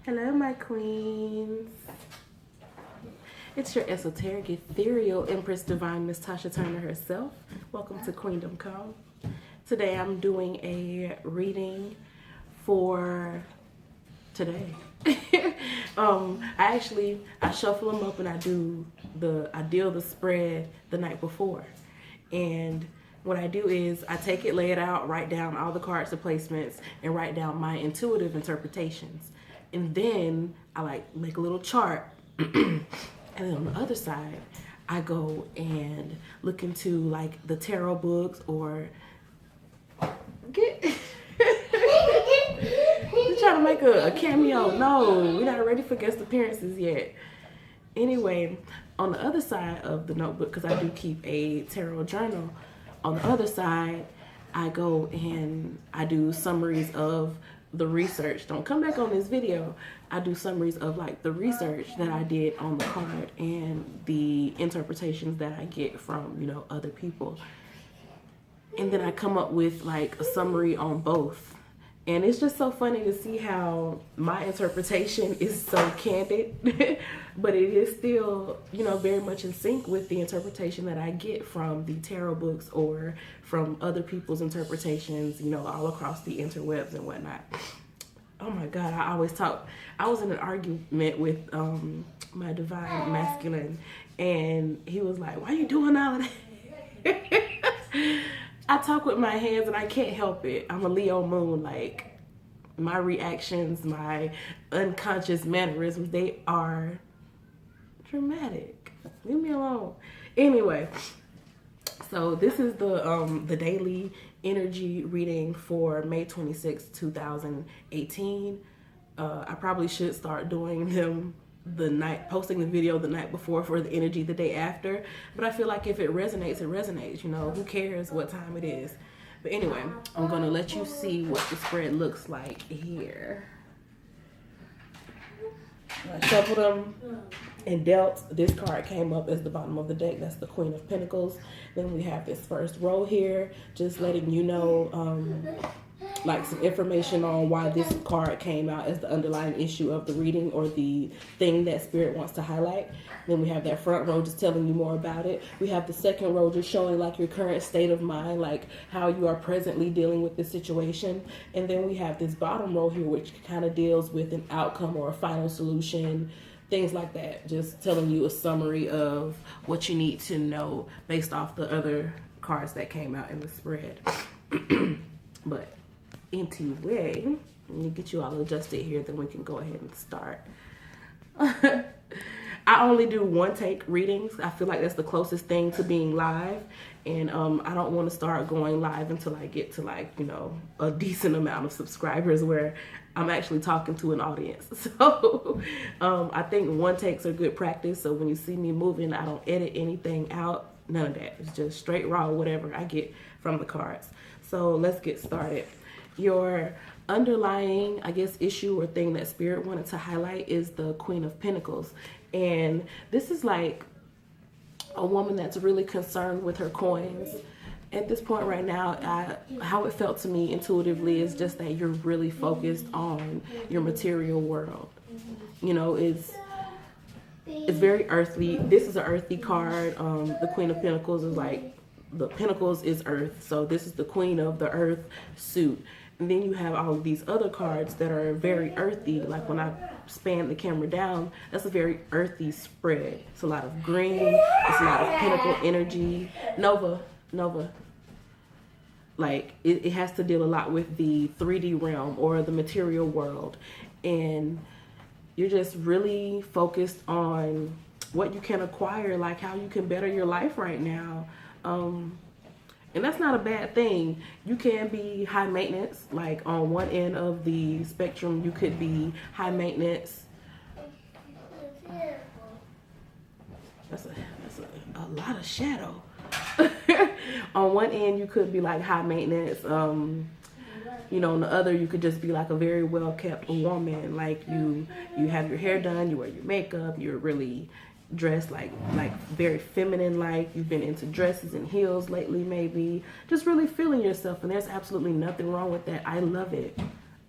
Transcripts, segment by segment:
Hello, my queens. It's your esoteric, ethereal Empress Divine, Miss Tasha Turner herself. Welcome to Queendom Come. Today I'm doing a reading for today. I shuffle them up and I deal the spread the night before. And what I do is I take it, lay it out, write down all the cards, the placements, and write down my intuitive interpretations. And then I make a little chart. And then on the other side, I go and look into the tarot books or get we're trying to make a cameo. No, we're not ready for guest appearances yet. Anyway, on the other side of the notebook, because I do keep a tarot journal, on the other side, I go and I do summaries of the research. Don't come back on this video. I do summaries of the research that I did on the card and the interpretations that I get from, other people. And then I come up with a summary on both. And it's just so funny to see how my interpretation is so candid, but it is still, very much in sync with the interpretation that I get from the tarot books or from other people's interpretations, all across the interwebs and whatnot. Oh my God, I was in an argument with my divine masculine, and he was like, why are you doing all of that? I talk with my hands and I can't help it. I'm a Leo moon. My reactions, my unconscious mannerisms, they are dramatic. Leave me alone. Anyway, so this is the daily energy reading for May 26, 2018. I probably should start doing them posting the video the night before for the energy the day after. But I feel like if it resonates, it resonates. Who cares what time it is? But anyway, I'm going to let you see what the spread looks like here. I shuffled them and dealt. This card came up as the bottom of the deck. That's the Queen of Pentacles. Then we have this first row here, just letting you know some information on why this card came out as the underlying issue of the reading or the thing that Spirit wants to highlight. Then we have that front row just telling you more about it. We have the second row just showing your current state of mind, how you are presently dealing with the situation. And then we have this bottom row here, which kind of deals with an outcome or a final solution, things like that. Just telling you a summary of what you need to know based off the other cards that came out in the spread. But anyway, let me get you all adjusted here, then we can go ahead and start. I only do one take readings. I feel like that's the closest thing to being live. And I don't want to start going live until I get to a decent amount of subscribers where I'm actually talking to an audience. So I think one takes are good practice. So when you see me moving, I don't edit anything out. None of that. It's just straight raw, whatever I get from the cards. So let's get started. Your underlying, issue or thing that Spirit wanted to highlight is the Queen of Pentacles. And this is a woman that's really concerned with her coins. At this point right now, how it felt to me intuitively is just that you're really focused on your material world. It's very earthly. This is an earthy card. The Queen of Pentacles is the Pentacles is earth. So this is the Queen of the Earth suit. And then you have all of these other cards that are very earthy. When I span the camera down, that's a very earthy spread. It's a lot of green. It's a lot of pentacle energy. Nova. It has to deal a lot with the 3D realm or the material world. And you're just really focused on what you can acquire, how you can better your life right now. And that's not a bad thing. You can be high maintenance, on one end of the spectrum, you could be high maintenance. That's a lot of shadow. On one end, you could be high maintenance. On the other, you could just be a very well kept woman. You have your hair done, you wear your makeup, you're really dressed very feminine, you've been into dresses and heels lately, maybe just really feeling yourself. And there's absolutely nothing wrong with that. I love it.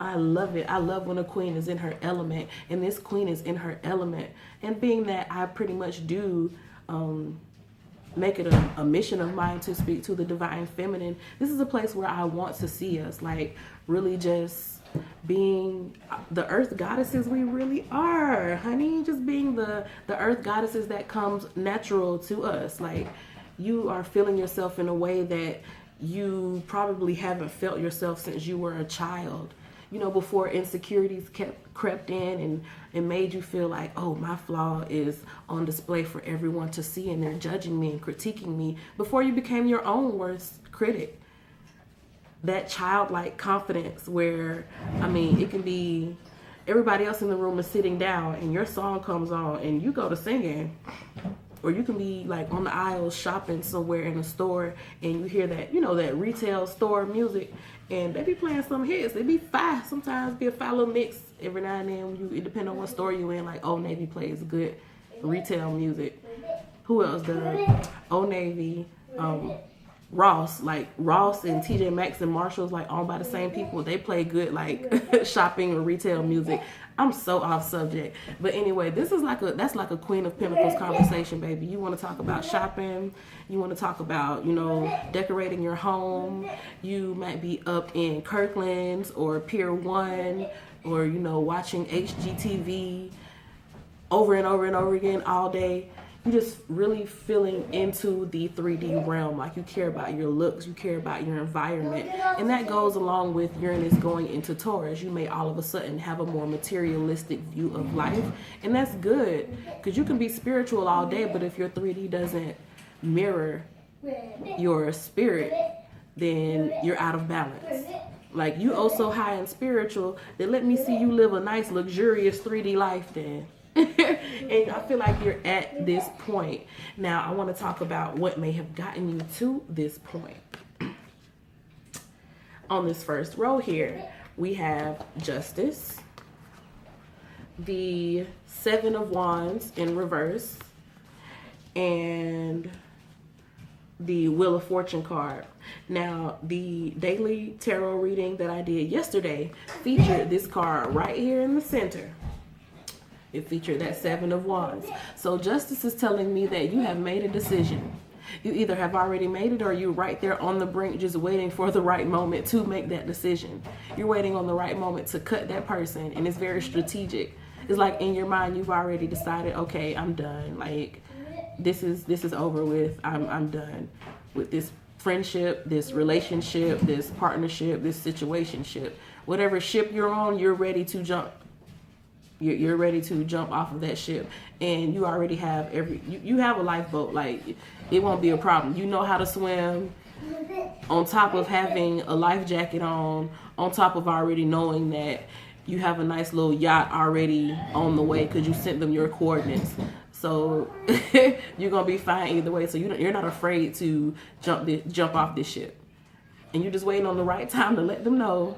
I love it. I love when a queen is in her element, and this queen is in her element. And being that I pretty much do make it a mission of mine to speak to the divine feminine, this is a place where I want to see us, like, really just being the earth goddesses we really are, honey. Just being the earth goddesses that comes natural to us. Like, you are feeling yourself in a way that you probably haven't felt yourself since you were a child. You know, before insecurities crept in and made you feel like, oh, my flaw is on display for everyone to see and they're judging me and critiquing me. Before you became your own worst critic. That childlike confidence where, I mean, it can be everybody else in the room is sitting down and your song comes on and you go to singing. Or you can be like on the aisles shopping somewhere in a store and you hear that, you know, that retail store music and they be playing some hits. They be fire. Sometimes be a fire little mix every now and then. It depends on what store you in. Like Old Navy plays good retail music. Who else does? Old Navy, Ross, like Ross and TJ Maxx and Marshalls, like owned by the same people. They play good like shopping or retail music. I'm so off subject, but anyway, that's like a Queen of Pentacles conversation, baby. You want to talk about shopping, you want to talk about, you know, decorating your home. You might be up in Kirkland's or Pier 1 or, you know, watching HGTV over and over and over again all day. You're just really feeling into the 3D realm. Like, you care about your looks, you care about your environment. And that goes along with Uranus going into Taurus. You may all of a sudden have a more materialistic view of life. And that's good, because you can be spiritual all day, but if your 3D doesn't mirror your spirit, then you're out of balance. Like, you oh so high and spiritual, then let me see you live a nice, luxurious 3D life then. And I feel like you're at this point. Now, I want to talk about what may have gotten you to this point. On this first row here, we have Justice, the Seven of Wands in reverse, and the Wheel of Fortune card. Now, the daily tarot reading that I did yesterday featured this card right here in the center. It featured that Seven of Wands. So Justice is telling me that you have made a decision. You either have already made it or you're right there on the brink just waiting for the right moment to make that decision. You're waiting on the right moment to cut that person, and it's very strategic. It's like in your mind you've already decided, okay, I'm done. Like, this is over with. I'm done with this friendship, this relationship, this partnership, this situationship. Whatever ship you're on, you're ready to jump. You're ready to jump off of that ship, and you already have you have a lifeboat. Like, it won't be a problem. You know how to swim, on top of having a life jacket on top of already knowing that you have a nice little yacht already on the way because you sent them your coordinates. So you're gonna be fine either way. So you're not afraid to jump off this ship, and you're just waiting on the right time to let them know,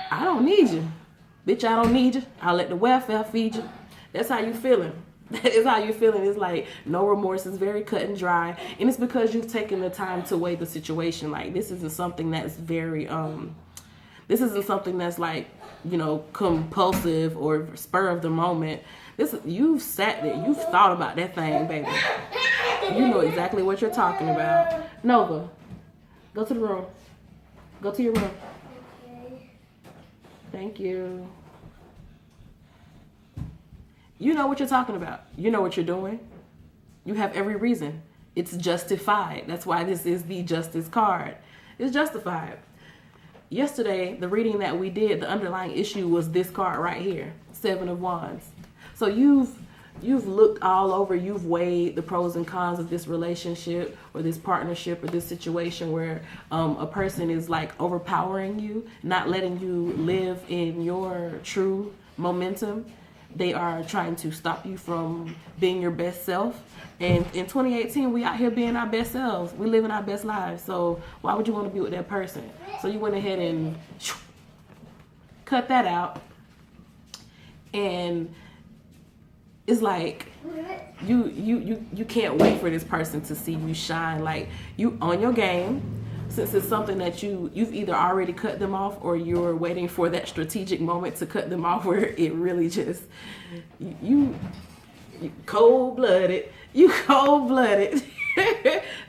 I don't need you. Bitch, I don't need you. I'll let the welfare feed you. That's how you feeling. That is how you feeling. It's like no remorse. It's very cut and dry. And it's because you've taken the time to weigh the situation. Like, this isn't something that's very, this isn't something that's like, you know, compulsive or spur of the moment. You've sat there. You've thought about that thing, baby. You know exactly what you're talking about. Nova, go to the room. Go to your room. Thank you. You know what you're talking about. You know what you're doing. You have every reason. It's justified. That's why this is the Justice card. It's justified. Yesterday, the reading that we did, the underlying issue was this card right here, Seven of Wands. So you've looked all over, you've weighed the pros and cons of this relationship or this partnership or this situation where a person is like overpowering you, not letting you live in your true momentum. They are trying to stop you from being your best self. And in 2018, we out here being our best selves. We living our best lives. So why would you want to be with that person? So you went ahead and cut that out. And it's like you can't wait for this person to see you shine. Like, you on your game. since it's something that you've either already cut them off or you're waiting for that strategic moment to cut them off where it really just you cold-blooded,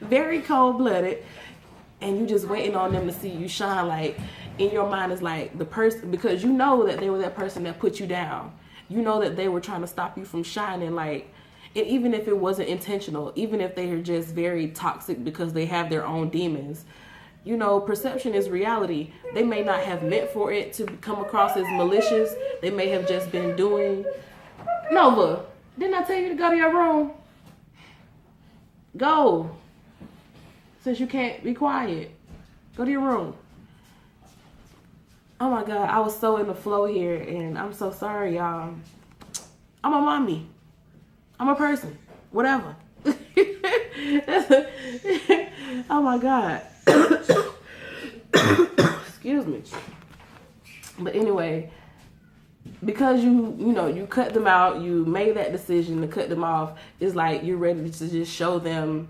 very cold-blooded, and you just waiting on them to see you shine. Like, in your mind is like the person, because you know that they were that person that put you down. You know that they were trying to stop you from shining. Like, and even if it wasn't intentional, even if they are just very toxic because they have their own demons, you know, perception is reality. They may not have meant for it to come across as malicious. They may have just been doing. Nova, didn't I tell you to go to your room? Go. Since you can't be quiet, go to your room. Oh my God, I was so in the flow here, and I'm so sorry, y'all. I'm a mommy. I'm a person. Whatever. Oh my God. Excuse me. But anyway, because you cut them out, you made that decision to cut them off, it's like you're ready to just show them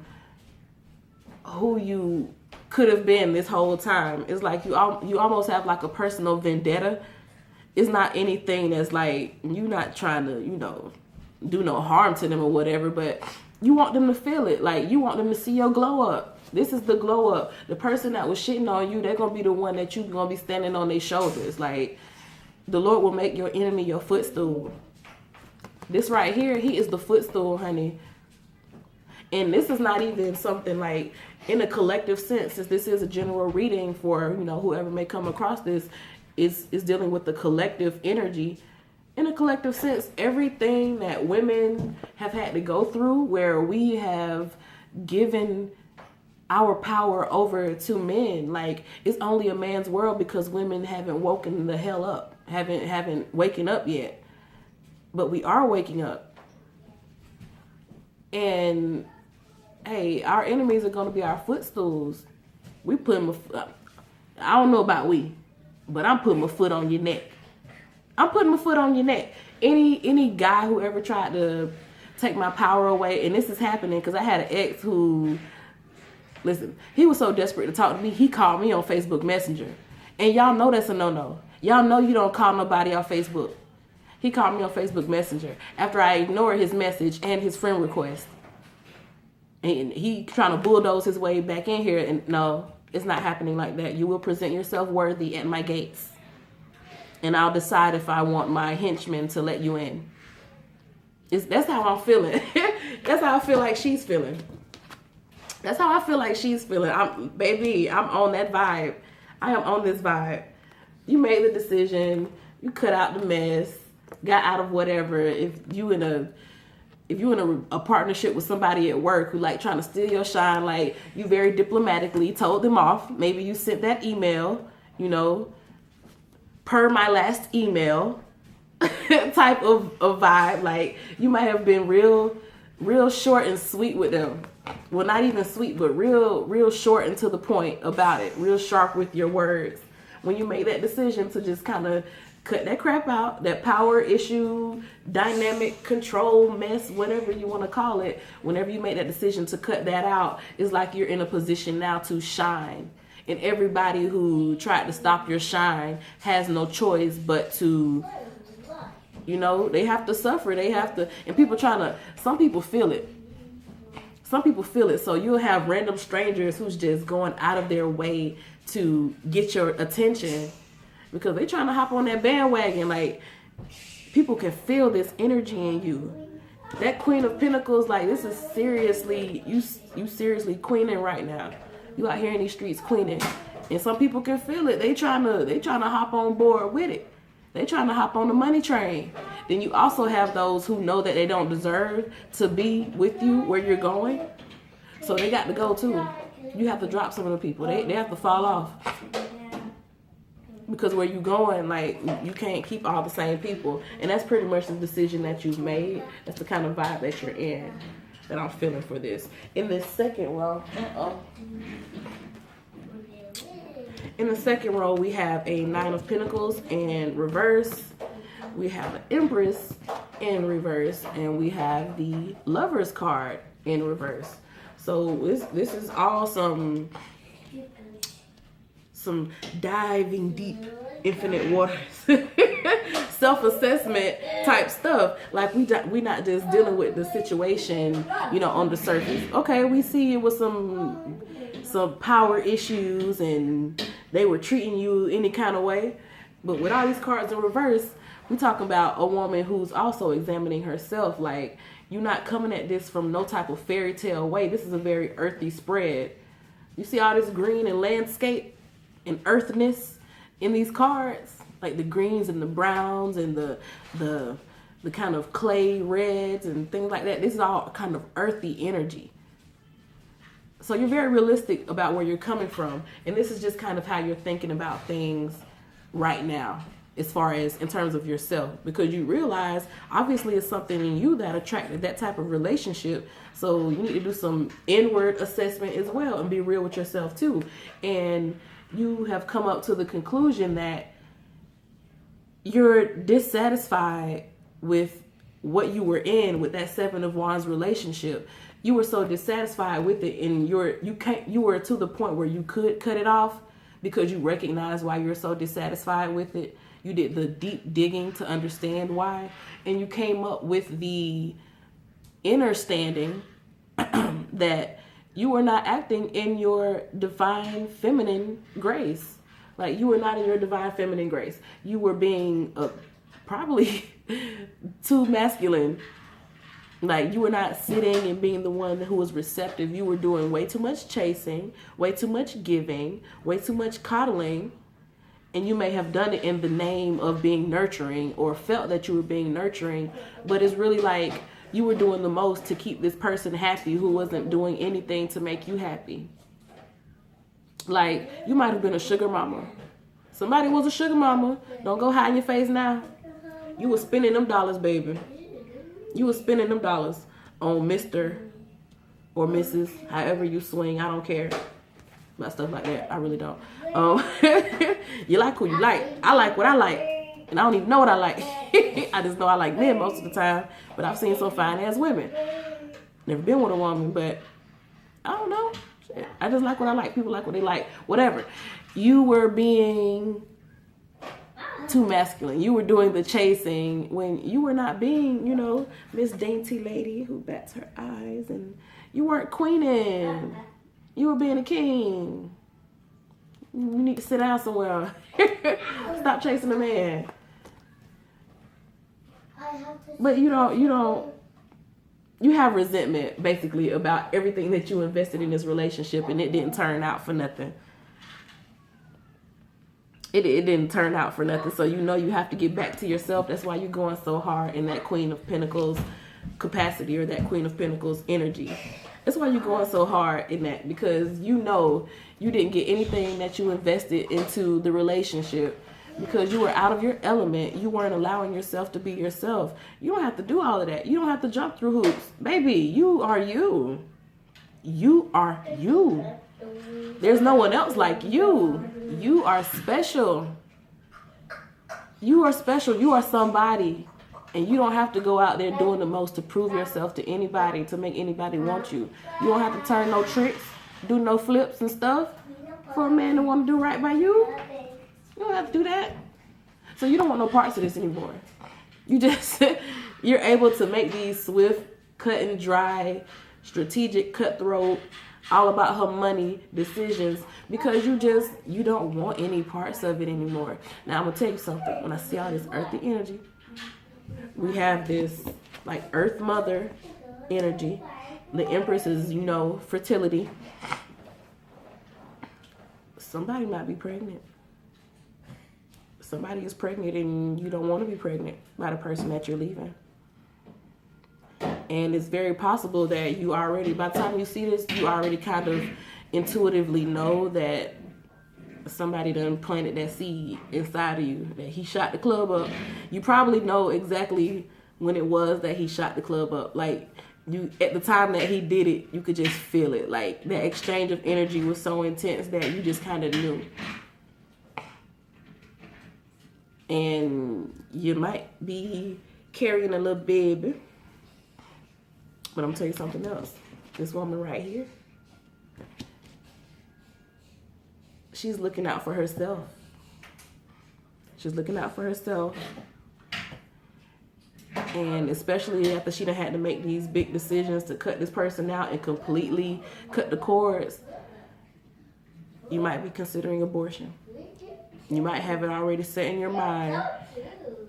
who you could have been this whole time. It's like you almost have like a personal vendetta. It's not anything that's like, you're not trying to, do no harm to them or whatever, but you want them to feel it. Like, you want them to see your glow up. This is the glow up. The person that was shitting on you, they're going to be the one that you're going to be standing on their shoulders. Like, the Lord will make your enemy your footstool. This right here, he is the footstool, honey. And this is not even something like in a collective sense, since this is a general reading for, whoever may come across this, is dealing with the collective energy. In a collective sense, everything that women have had to go through, where we have given our power over to men, like, it's only a man's world because women haven't woken the hell up, haven't waken up yet. But we are waking up. And hey, our enemies are going to be our footstools. We put them, I don't know about we, but I'm putting my foot on your neck. I'm putting my foot on your neck. Any guy who ever tried to take my power away, and this is happening because I had an ex who, listen, he was so desperate to talk to me, he called me on Facebook Messenger. And y'all know that's a no-no. Y'all know you don't call nobody on Facebook. He called me on Facebook Messenger after I ignored his message and his friend request. And he trying to bulldoze his way back in here. And no, it's not happening like that. You will present yourself worthy at my gates. And I'll decide if I want my henchmen to let you in. That's how I'm feeling. That's how I feel like she's feeling. That's how I feel like she's feeling. I'm on that vibe. I am on this vibe. You made the decision. You cut out the mess. Got out of whatever. If you in a partnership with somebody at work who like trying to steal your shine, like, you very diplomatically told them off. Maybe you sent that email, per my last email type of vibe. Like, you might have been real short and sweet with them. Well, not even sweet, but real short and to the point about it. Real sharp with your words. When you made that decision to just kind of cut that crap out, that power issue, dynamic control mess, whatever you want to call it, whenever you make that decision to cut that out, it's like you're in a position now to shine. And everybody who tried to stop your shine has no choice but to, they have to suffer. They have to, and some people feel it. Some people feel it. So you'll have random strangers who's just going out of their way to get your attention because they're trying to hop on that bandwagon. Like, people can feel this energy in you. That Queen of Pentacles, like, this is seriously, you seriously queening right now. You out here in these streets queening. And some people can feel it. They trying to hop on board with it. They trying to hop on the money train. Then you also have those who know that they don't deserve to be with you where you're going. So they got to go too. You have to drop some of the people. They have to fall off. Because where you going, like, you can't keep all the same people. And that's pretty much the decision that you've made. That's the kind of vibe that you're in, that I'm feeling for this. In the second row, we have a Nine of Pentacles in reverse. We have an Empress in reverse. And we have the Lovers card in reverse. So this is all some some diving deep, infinite waters, self-assessment type stuff. Like we not just dealing with the situation, on the surface. Okay, we see it with some power issues and they were treating you any kind of way. But with all these cards in reverse, we talking about a woman who's also examining herself. Like, you're not coming at this from no type of fairy tale way. This is a very earthy spread. You see all this green and landscape and earthness in these cards, like the greens and the browns and the kind of clay reds and things like that. This is all kind of earthy energy. So you're very realistic about where you're coming from. And this is just kind of how you're thinking about things right now, as far as in terms of yourself, because you realize obviously it's something in you that attracted that type of relationship. So you need to do some inward assessment as well and be real with yourself too. And you have come up to the conclusion that you're dissatisfied with what you were in with that Seven of Wands relationship. You were so dissatisfied with it, and you were to the point where you could cut it off because you recognized why you're so dissatisfied with it. You did the deep digging to understand why, and you came up with the inner standing that you were not acting in your divine feminine grace. Like, you were not in your divine feminine grace. You were being probably too masculine. Like, you were not sitting and being the one who was receptive. You were doing way too much chasing, way too much giving, way too much coddling. And you may have done it in the name of being nurturing, or felt that you were being nurturing. But it's really like you were doing the most to keep this person happy who wasn't doing anything to make you happy. Like, you might have been a sugar mama. Somebody was a sugar mama. Don't go hide in your face now. You were spending them dollars, baby. You were spending them dollars on Mr. or Mrs. However you swing. I don't care about stuff like that. I really don't. You like who you like. I like what I like. And I don't even know what I like. I just know I like men most of the time. But I've seen some fine ass women. Never been with a woman, but I don't know. Shit. I just like what I like. People like what they like. Whatever. You were being too masculine. You were doing the chasing when you were not being, Miss Dainty Lady who bats her eyes, and you weren't queening. You were being a king. You need to sit down somewhere. Stop chasing a man. But you have resentment basically about everything that you invested in this relationship, and it didn't turn out for nothing. It didn't turn out for nothing. So you have to get back to yourself. That's why you're going so hard in that Queen of Pentacles capacity, or that Queen of Pentacles energy. That's why you're going so hard in that, because you didn't get anything that you invested into the relationship because you were out of your element. You weren't allowing yourself to be yourself. You don't have to do all of that. You don't have to jump through hoops. Baby, you are you. You are you. There's no one else like you. You are special. You are special. You are somebody. And you don't have to go out there doing the most to prove yourself to anybody, to make anybody want you. You don't have to turn no tricks, do no flips and stuff for a man to want to do right by you. You don't have to do that. So you don't want no parts of this anymore. You're able to make these swift, cut and dry, strategic, cutthroat, all about her money decisions, because you don't want any parts of it anymore. Now I'm gonna tell you something. When I see all this earthy energy, we have this like Earth Mother energy. The Empress is, fertility. Somebody might be pregnant. Somebody is pregnant and you don't want to be pregnant by the person that you're leaving. And it's very possible that by the time you see this, you already kind of intuitively know that somebody done planted that seed inside of you, that he shot the club up. You probably know exactly when it was that he shot the club up. Like, at the time that he did it, you could just feel it. Like, that exchange of energy was so intense that you just kind of knew. And you might be carrying a little baby. But I'm going to tell you something else. This woman right here, she's looking out for herself. She's looking out for herself. And especially after she done had to make these big decisions to cut this person out and completely cut the cords, you might be considering abortion. You might have it already set in your mind.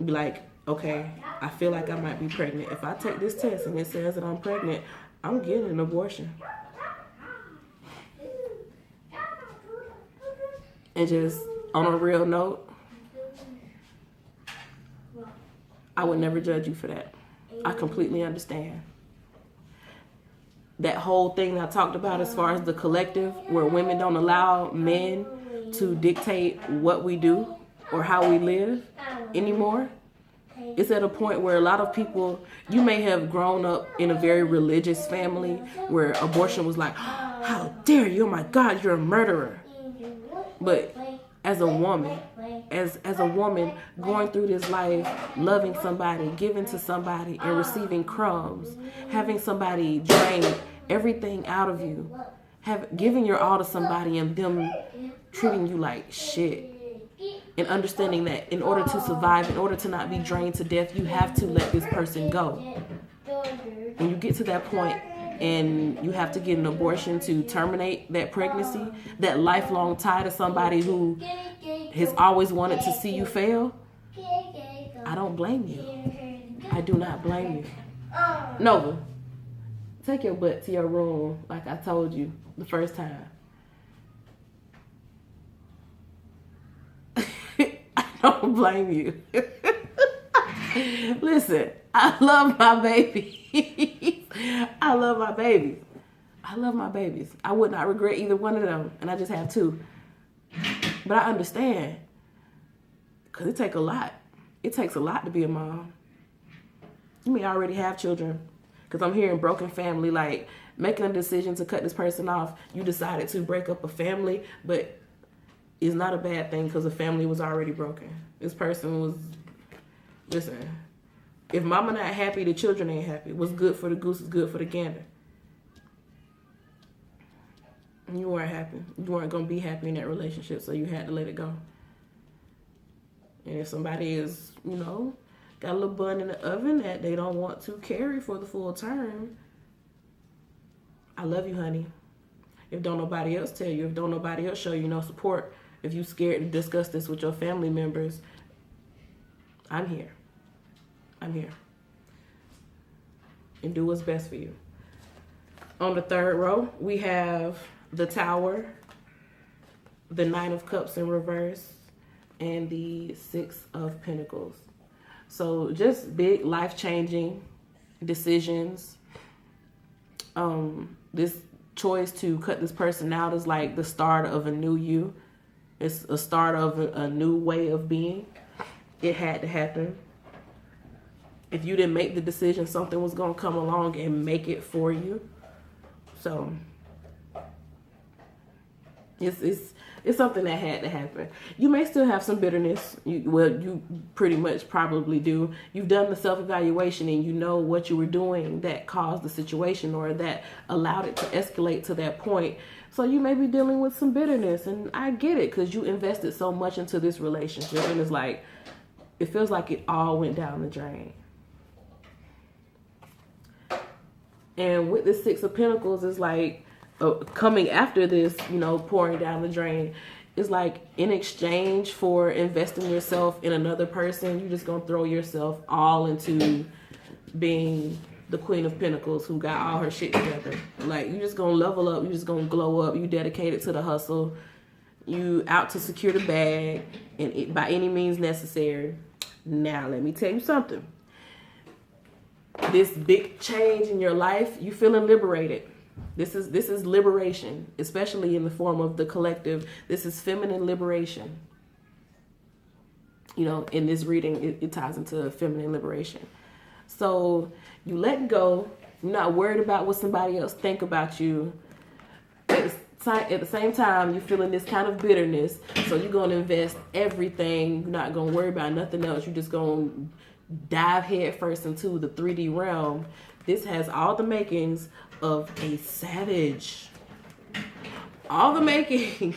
Be like, okay, I feel like I might be pregnant. If I take this test and it says that I'm pregnant, I'm getting an abortion. And just on a real note, I would never judge you for that. I completely understand. That whole thing I talked about as far as the collective, where women don't allow men to dictate what we do or how we live anymore. It's at a point where a lot of people, you may have grown up in a very religious family where abortion was like, how dare you, oh my God, you're a murderer. But as a woman, as a woman going through this life, loving somebody, giving to somebody and receiving crumbs, having somebody drain everything out of you, giving your all to somebody and them treating you like shit, and understanding that in order to survive, in order to not be drained to death, you have to let this person go. When you get to that point and you have to get an abortion to terminate that pregnancy, that lifelong tie to somebody who has always wanted to see you fail, I don't blame you. I do not blame you. Nova, take your butt to your room like I told you the first time. I don't blame you. Listen, I love my babies. I love my babies. I love my babies. I would not regret either one of them, and I just have two. But I understand, because it takes a lot. It takes a lot to be a mom. You may already have children, because I'm hearing broken family, like making a decision to cut this person off. You decided to break up a family, but it's not a bad thing because the family was already broken. This person was, listen, if mama not happy, the children ain't happy. What's good for the goose is good for the gander. You weren't happy. You weren't going to be happy in that relationship, so you had to let it go. And if somebody is, got a little bun in the oven that they don't want to carry for the full term, I love you, honey. If don't nobody else tell you, if don't nobody else show you no support, if you scared to discuss this with your family members, I'm here. I'm here. And do what's best for you. On the third row, we have the Tower, the Nine of Cups in reverse, and the Six of Pentacles. So just big life-changing decisions. This choice to cut this person out is like the start of a new you. It's a start of a new way of being. It had to happen. If you didn't make the decision, something was going to come along and make it for you. So it's something that had to happen. You may still have some bitterness. You pretty much probably do. You've done the self-evaluation and you know what you were doing that caused the situation or that allowed it to escalate to that point. So you may be dealing with some bitterness, and I get it because you invested so much into this relationship, and it's like, it feels like it all went down the drain. And with the Six of Pentacles, it's like coming after this, pouring down the drain. It's like in exchange for investing yourself in another person, you're just going to throw yourself all into being the Queen of Pentacles who got all her shit together. Like, you're just going to level up. You're just going to glow up. You dedicated to the hustle. You out to secure the bag and by any means necessary. Now, let me tell you something. This big change in your life, you feeling liberated. This is liberation, especially in the form of the collective. This is feminine liberation. In this reading, it ties into feminine liberation. So you let go. You're not worried about what somebody else think about you. At the same time, you're feeling this kind of bitterness. So you're going to invest everything. You're not going to worry about nothing else. You're just going to dive head first into the 3D realm. This has all the makings of a savage. All the makings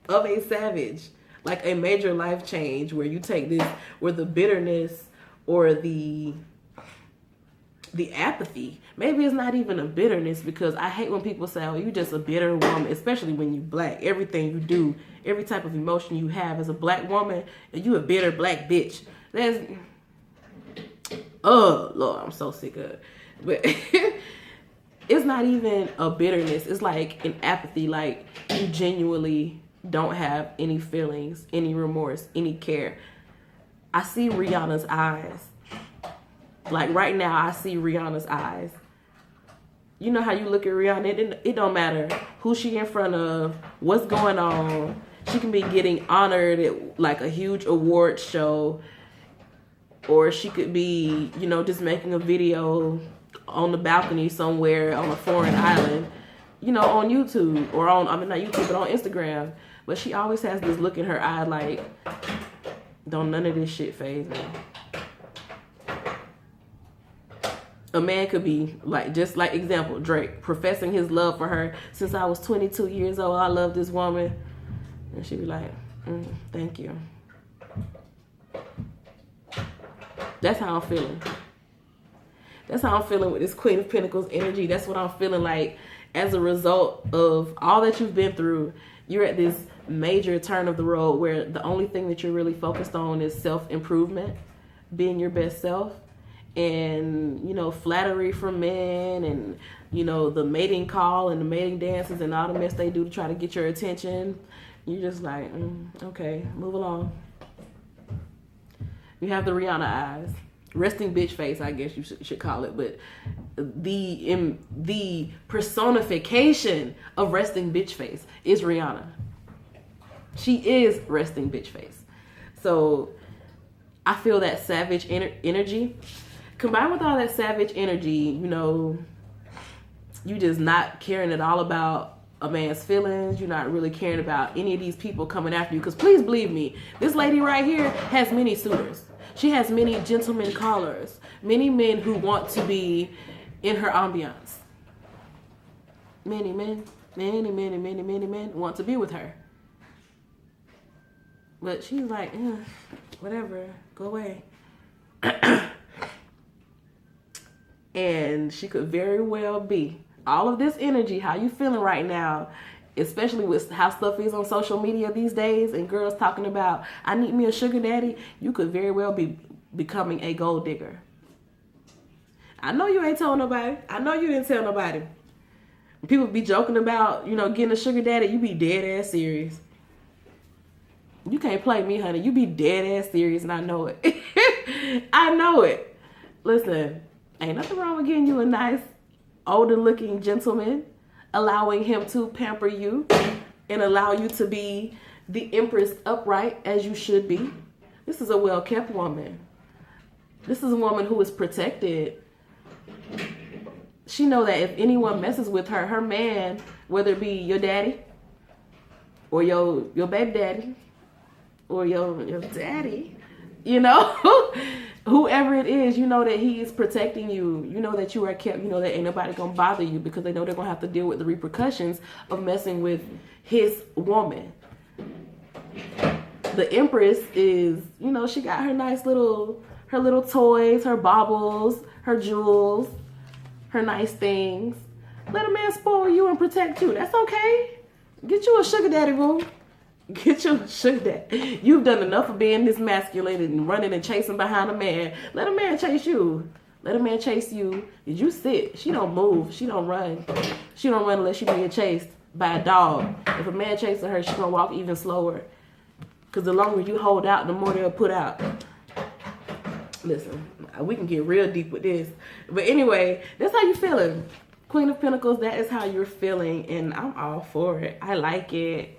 of a savage, like a major life change where you take this, where the bitterness or the apathy, maybe it's not even a bitterness, because I hate when people say, oh, you just a bitter woman, especially when you black. Everything you do, every type of emotion you have as a black woman, and you a bitter black bitch. That's, oh Lord, I'm so sick of it. But it's not even a bitterness. It's like an apathy, like you genuinely don't have any feelings, any remorse, any care. I see Rihanna's eyes. Like right now, I see Rihanna's eyes. You know how you look at Rihanna, it don't matter who she in front of, what's going on. She can be getting honored at like a huge award show, or she could be, you know, just making a video on the balcony somewhere on a foreign island, you know, on YouTube or on, I mean, not YouTube, but on Instagram. But she always has this look in her eye like, don't none of this shit faze me. A man could be like, just like example, Drake, professing his love for her since I was 22 years old. I love this woman. And she'd be like, thank you. That's how I'm feeling. That's how I'm feeling with this Queen of Pentacles energy. That's what I'm feeling like as a result of all that you've been through. You're at this major turn of the road where the only thing that you're really focused on is self-improvement, being your best self. And, you know, flattery from men and, you know, the mating call and the mating dances and all the mess they do to try to get your attention. You're just like, okay, move along. You have the Rihanna eyes. Resting bitch face, I guess you should call it. But the personification of resting bitch face is Rihanna. She is resting bitch face. So I feel that savage energy. Combined with all that savage energy, you know, you just not caring at all about a man's feelings. You're not really caring about any of these people coming after you. Because please believe me, this lady right here has many suitors. She has many gentlemen callers. Many men who want to be in her ambiance. Many men want to be with her. But she's like, whatever, go away. And she could very well be. All of this energy, how you feeling right now, especially with how stuff is on social media these days and girls talking about, I need me a sugar daddy, you could very well be becoming a gold digger. I know you ain't told nobody. I know you didn't tell nobody. People be joking about, you know, getting a sugar daddy, you be dead ass serious. You can't play me, honey. You be dead ass serious and I know it. I know it. Listen, ain't nothing wrong with getting you a nice, older looking gentleman, allowing him to pamper you and allow you to be the empress upright as you should be. This is a well-kept woman. This is a woman who is protected. She know that if anyone messes with her, her man, whether it be your daddy or your baby daddy or your daddy, you know, whoever it is, you know that he is protecting you. You know that you are kept. You know that ain't nobody gonna bother you because they know they're gonna have to deal with the repercussions of messing with his woman. The Empress is, you know, she got her nice little, her little toys, her baubles, her jewels, her nice things. Let a man spoil you and protect you. That's okay. Get you a sugar daddy, boo. Get you a sugar daddy. You've done enough of being this masculine and running and chasing behind a man. Let a man chase you. Let a man chase you. Did you sit? She don't move. She don't run. She don't run unless she being chased by a dog. If a man chasing her, she gonna walk even slower. Because the longer you hold out, the more they'll put out. Listen, we can get real deep with this. But anyway, that's how you feeling. Queen of Pentacles, that is how you're feeling. And I'm all for it. I like it.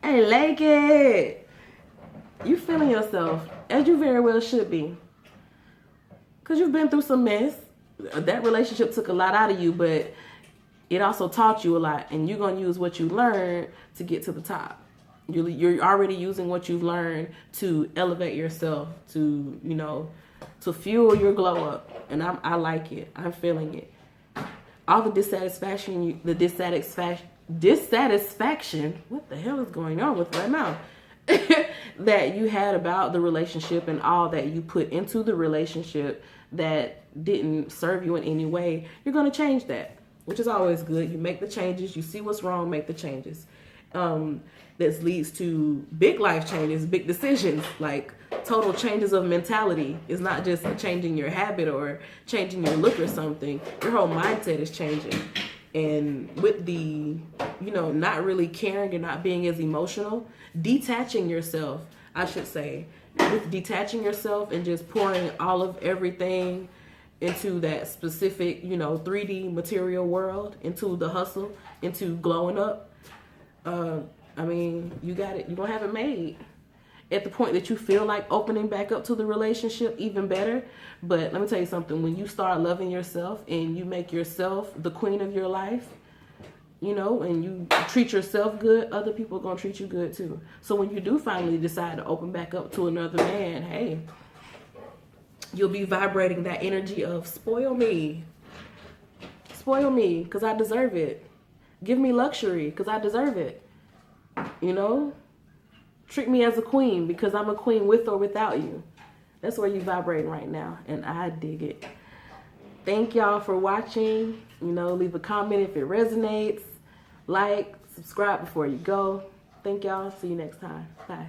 I like it. You feeling yourself, as you very well should be. Because you've been through some mess. That relationship took a lot out of you, but it also taught you a lot. And you're going to use what you learned to get to the top. You're already using what you've learned to elevate yourself, to, you know, to fuel your glow up. And I like it. I'm feeling it. All the dissatisfaction, dissatisfaction, what the hell is going on with right now, that you had about the relationship and all that you put into the relationship that didn't serve you in any way, you're going to change that, which is always good. You make the changes, you see what's wrong, make the changes. This leads to big life changes, big decisions, like total changes of mentality. It's not just changing your habit or changing your look or something. Your whole mindset is changing. And with the, not really caring and not being as emotional, detaching yourself, I should say, with detaching yourself and just pouring all of everything into that specific, 3D material world, into the hustle, into glowing up. You got it. You're going to have it made. At the point that you feel like opening back up to the relationship, even better. But let me tell you something. When you start loving yourself and you make yourself the queen of your life, and you treat yourself good, other people are going to treat you good too. So when you do finally decide to open back up to another man, hey, you'll be vibrating that energy of spoil me. Spoil me because I deserve it. Give me luxury because I deserve it. Treat me as a queen because I'm a queen with or without you. That's where you're vibrating right now, and I dig it. Thank y'all for watching. Leave a comment if it resonates. Like, subscribe before you go. Thank y'all. See you next time. Bye.